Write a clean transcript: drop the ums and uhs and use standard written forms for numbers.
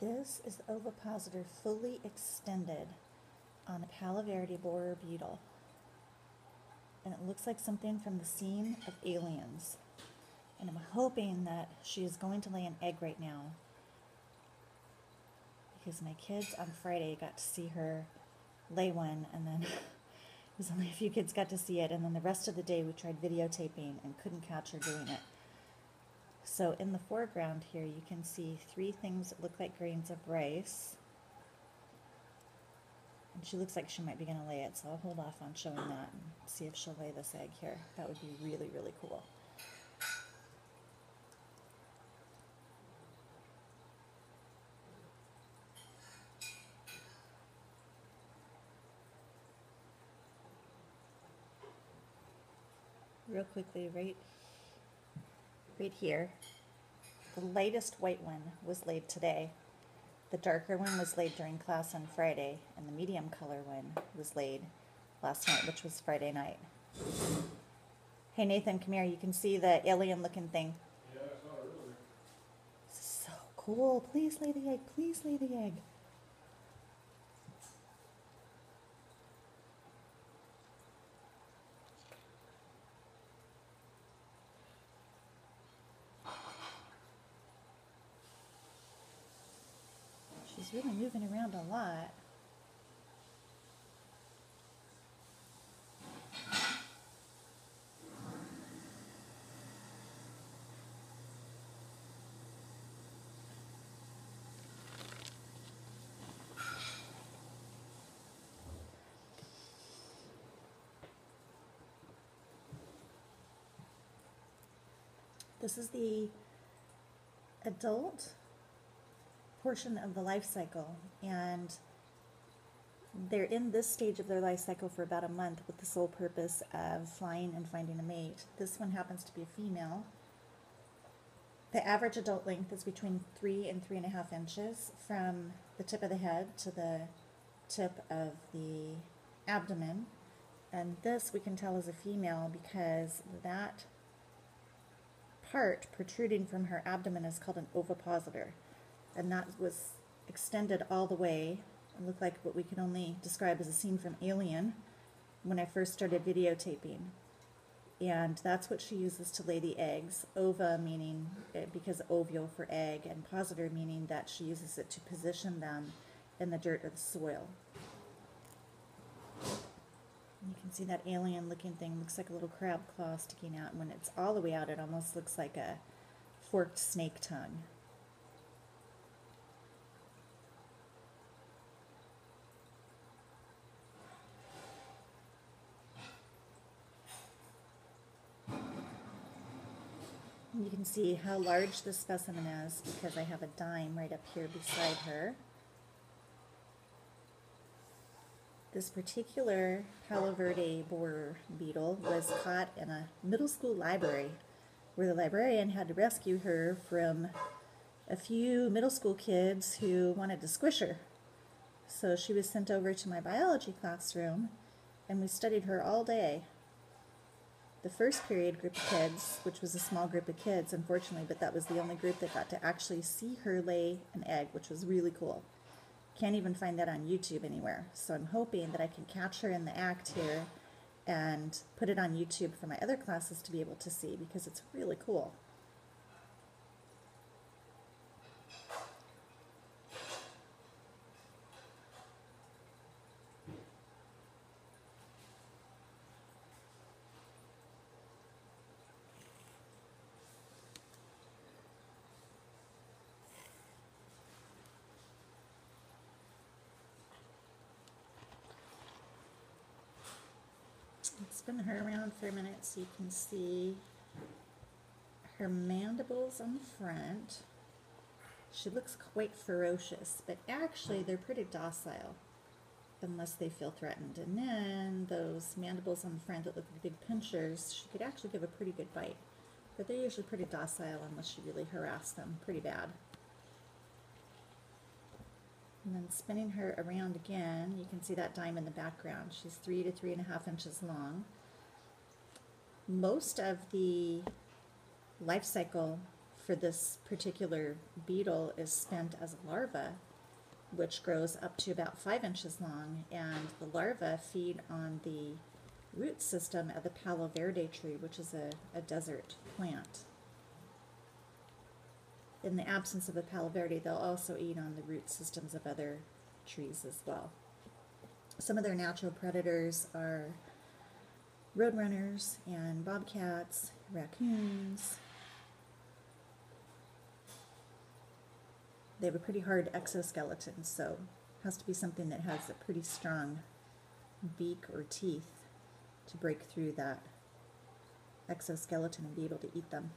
This is the Ovipositor fully extended on a Palo Verde borer beetle. And it looks like something from the scene of Aliens. And I'm hoping that she is going to lay an egg right now, because my kids on Friday got to see her lay one, and then it was only a few kids got to see it, and then the rest of the day we tried videotaping and couldn't catch her doing it. So in the foreground here you can see three things that look like grains of rice. And she looks like she might be going to lay it, so I'll hold off on showing that and see if she'll lay this egg here. That would be really, really cool. Real quickly, right here, the lightest white one was laid today. The darker one was laid during class on Friday, and the medium color one was laid last night, which was Friday night. Hey Nathan, come here. You can see the alien-looking thing. Yeah, I saw it earlier. This is so cool. Please lay the egg. Please lay the egg. She's really moving around a lot. This is the adult portion of the life cycle, and they're in this stage of their life cycle for about a month with the sole purpose of flying and finding a mate. This one happens to be a female. The average adult length is between 3 and 3.5 inches from the tip of the head to the tip of the abdomen, and this we can tell is a female because that part protruding from her abdomen is called an ovipositor, and that was extended all the way and looked like what we can only describe as a scene from Alien when I first started videotaping. And that's what she uses to lay the eggs. Ova meaning because ovule for egg, and positor meaning that she uses it to position them in the dirt or the soil. You can see that alien looking thing looks like a little crab claw sticking out, and when it's all the way out it almost looks like a forked snake tongue. You can see how large this specimen is because I have a dime right up here beside her. This particular Palo Verde borer beetle was caught in a middle school library where the librarian had to rescue her from a few middle school kids who wanted to squish her. So she was sent over to my biology classroom and we studied her all day. The first period group of kids, which was a small group of kids, unfortunately, but that was the only group that got to actually see her lay an egg, which was really cool. Can't even find that on YouTube anywhere. So I'm hoping that I can catch her in the act here and put it on YouTube for my other classes to be able to see, because it's really cool. Spin her around for a minute so you can see her mandibles on the front. She looks quite ferocious, but actually they're pretty docile unless they feel threatened. And then those mandibles on the front that look like big pinchers, she could actually give a pretty good bite. But they're usually pretty docile unless you really harass them pretty bad. And then spinning her around again, you can see that dime in the background. She's 3 to 3.5 inches long. Most of the life cycle for this particular beetle is spent as a larva, which grows up to about 5 inches long, and the larvae feed on the root system of the Palo Verde tree, which is a desert plant. In the absence of the Palo Verde, they'll also eat on the root systems of other trees as well. Some of their natural predators are roadrunners and bobcats, raccoons. They have a pretty hard exoskeleton, so it has to be something that has a pretty strong beak or teeth to break through that exoskeleton and be able to eat them.